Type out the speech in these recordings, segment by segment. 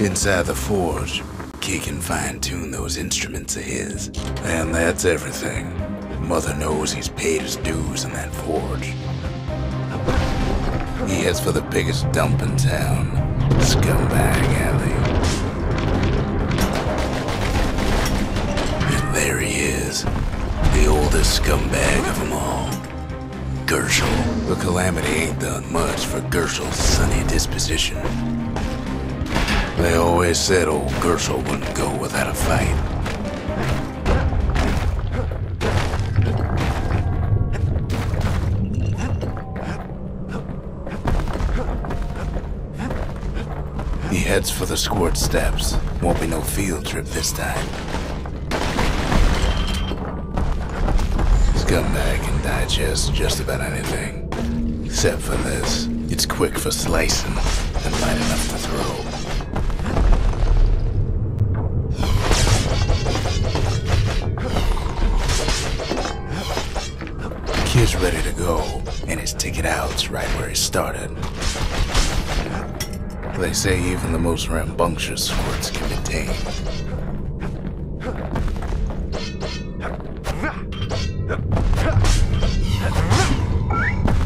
Inside the forge, Kid can fine-tune those instruments of his. And that's everything. Mother knows he's paid his dues in that forge. He heads for the biggest dump in town, Scumbag Alley. And there he is, the oldest scumbag of them all, Gershel. The Calamity ain't done much for Gershel's sunny disposition. They always said old Gershel wouldn't go without a fight. He heads for the squirt steps. Won't be no field trip this time. Scumbag can digest just about anything. Except for this. It's quick for slicing and light enough to throw. Kid's ready to go, and his ticket out's right where he started. They say even the most rambunctious squirts can be tamed.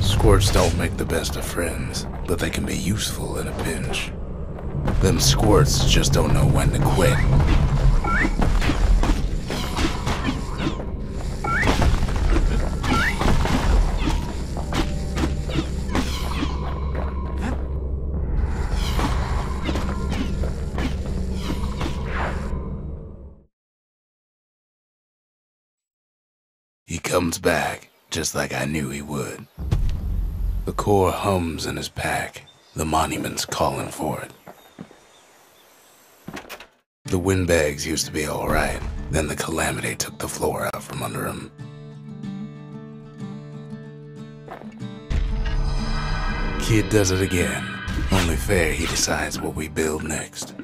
Squirts don't make the best of friends, but they can be useful in a pinch. Them squirts just don't know when to quit. He comes back, just like I knew he would. The core hums in his pack. The monument's calling for it. The windbags used to be alright, then the Calamity took the floor out from under him. Kid does it again. Only fair he decides what we build next.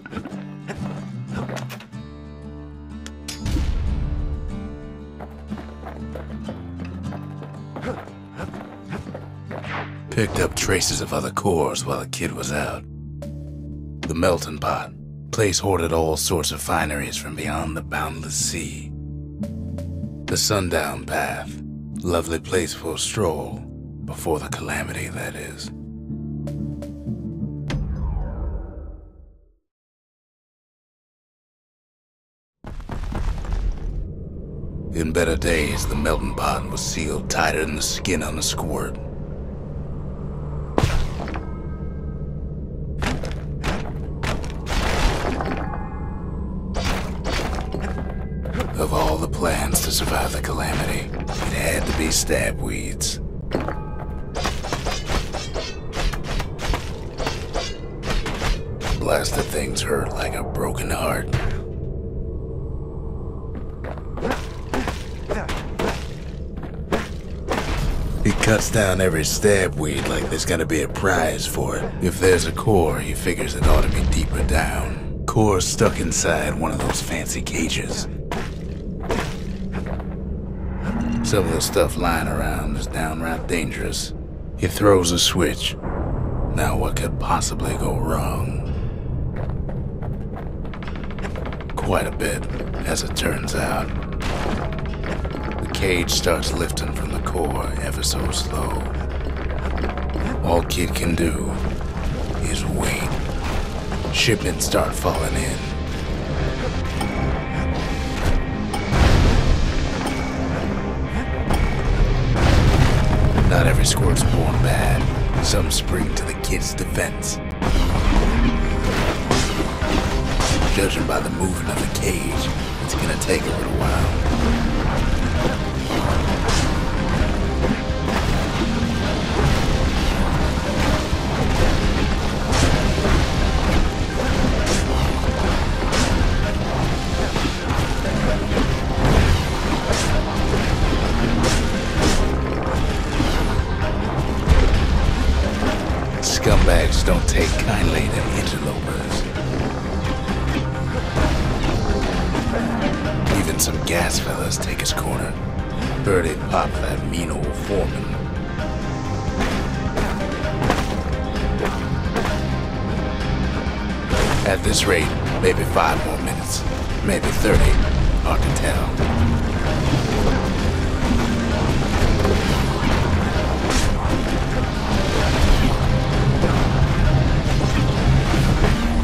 Picked up traces of other cores while the kid was out. The melting pot. Place hoarded all sorts of fineries from beyond the boundless sea. The sundown path. Lovely place for a stroll. Before the Calamity, that is. In better days, the melting pot was sealed tighter than the skin on a squirt. Of all the plans to survive the Calamity, it had to be stab weeds. Blasted things hurt like a broken heart. He cuts down every stab weed like there's gotta be a prize for it. If there's a core, he figures it ought to be deeper down. Core's stuck inside one of those fancy cages. Some of the stuff lying around is downright dangerous. He throws a switch. Now what could possibly go wrong? Quite a bit, as it turns out. The cage starts lifting from the core ever so slow. All Kid can do is wait. Shipments start falling in. Not every squirt's born bad. Some spring to the kid's defense. Judging by the movement of the cage, it's gonna take a little while. Scumbags don't take kindly to interlopers. Even some gas fellas take his corner. Heard it pop that mean old foreman. At this rate, maybe 5 more minutes, maybe 30, hard to tell.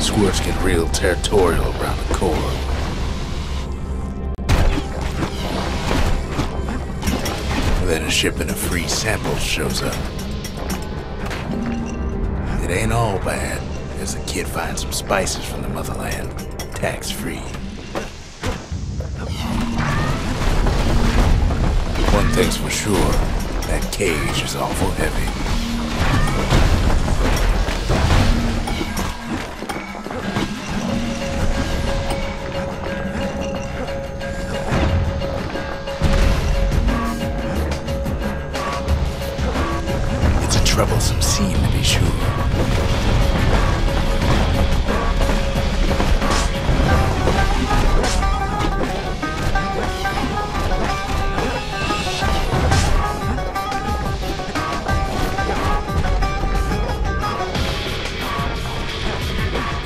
Squirts get real territorial around the core. Then a shipment of free samples shows up. It ain't all bad, as the kid finds some spices from the motherland, tax-free. One thing's for sure, that cage is awful heavy. Troublesome scene, to be sure.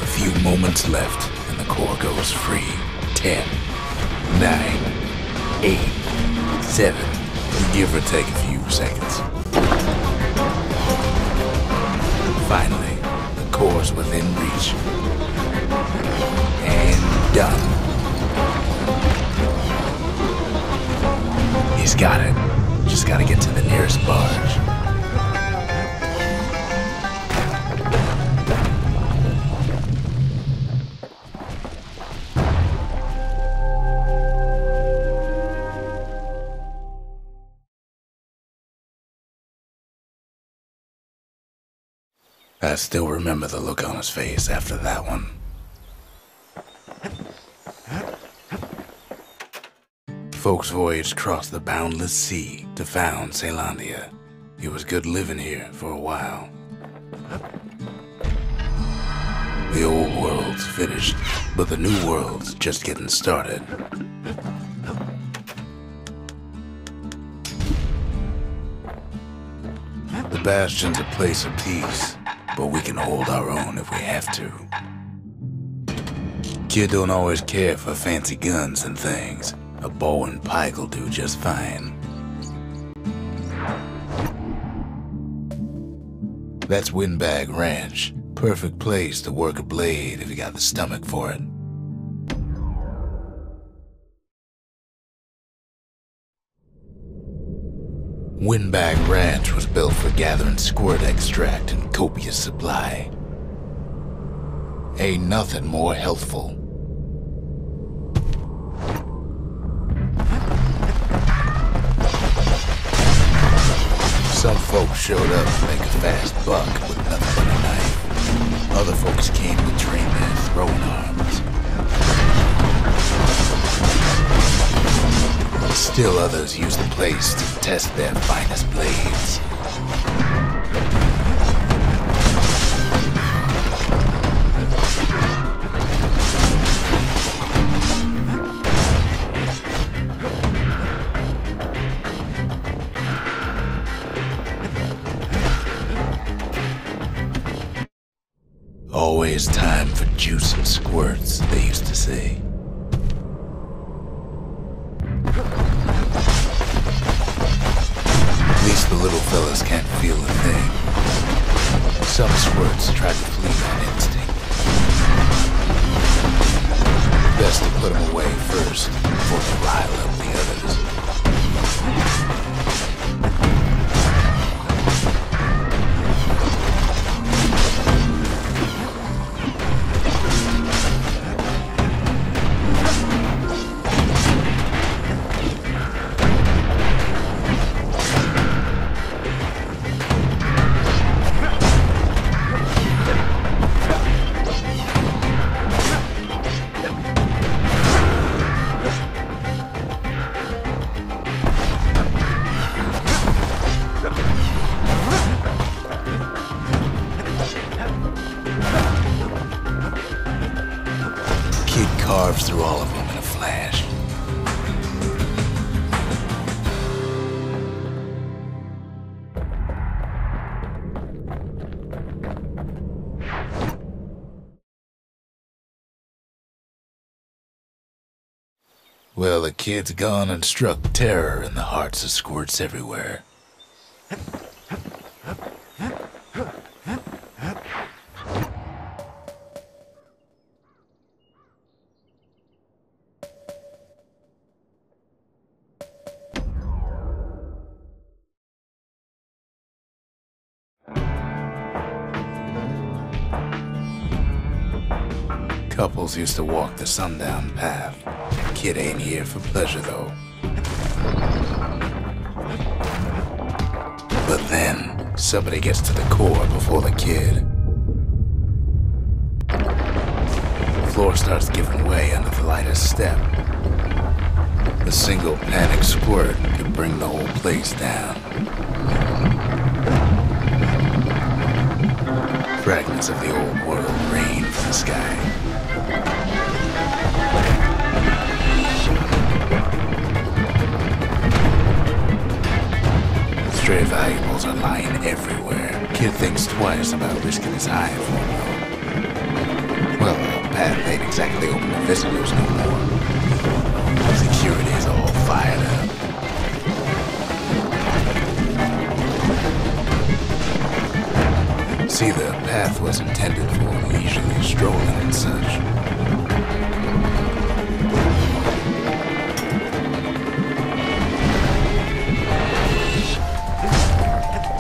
A few moments left, and the core goes free. 10, 9, 8, 7, give or take a few seconds. Finally, the core's within reach. And done. He's got it. Just gotta get to the nearest barge. I still remember the look on his face after that one. Folks voyaged across the boundless sea to found Caelondia. It was good living here for a while. The old world's finished, but the new world's just getting started. The Bastion's a place of peace, but we can hold our own if we have to. Kid don't always care for fancy guns and things. A bow and pike'll do just fine. That's Windbag Ranch. Perfect place to work a blade if you got the stomach for it. Windbag Ranch was built for gathering squirt extract in copious supply. Ain't nothing more healthful. Some folks showed up to make a fast buck with nothing but a knife. Other folks came to train their throwing arms. Still others used the place to test their finest blades. Always time for juice and squirts, they used to say. At least the little fellas can't feel a thing. Some squirts try to flee on instinct. Best to put them away first before they rile up the others. Carves through all of them in a flash. Well, the kid's gone and struck terror in the hearts of squirts everywhere. Couples used to walk the sundown path. Kid ain't here for pleasure, though. But then, somebody gets to the core before the kid. The floor starts giving way under the lightest step. A single panic squirt could bring the whole place down. Fragments of the old world rain from the sky. Stray valuables are lying everywhere. Kid thinks twice about risking his eye for them. Well, the path ain't exactly open to visitors no more. Security is all fired up. See, the path was intended for leisurely strolling and such.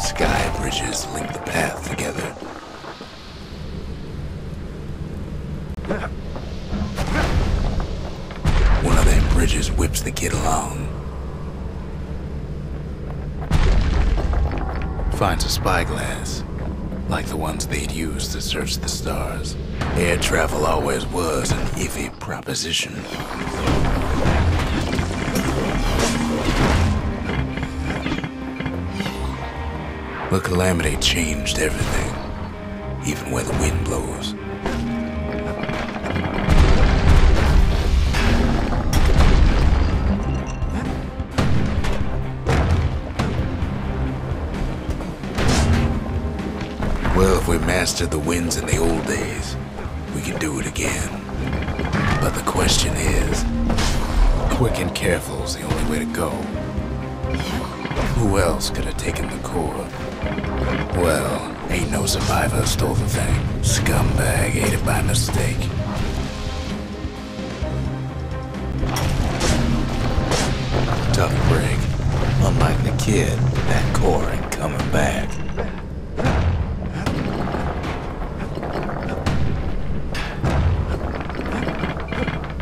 Sky bridges link the path together. One of them bridges whips the kid along. Finds a spyglass, like the ones they'd used to search the stars. Air travel always was an iffy proposition. The calamity changed everything, even where the wind blows. Well, if we mastered the winds in the old days, we could do it again. But the question is, quick and careful is the only way to go. Who else could have taken the core? Well, ain't no survivor stole the thing. Scumbag ate it by mistake. Tough break. Unlike the kid, that core ain't coming back.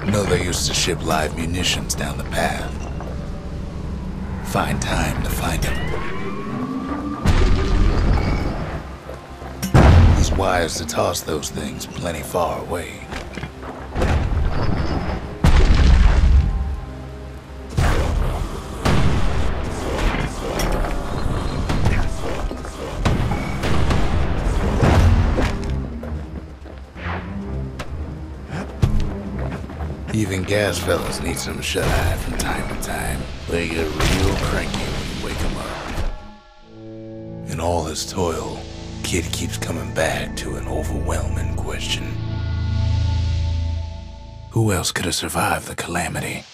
No, they used to ship live munitions down the path. Find time to find him. There's wires to toss those things plenty far away. Even gas fellas need some shut-eye from time to time. They get real cranky when you wake them up. In all his toil, Kid keeps coming back to an overwhelming question. Who else could have survived the calamity?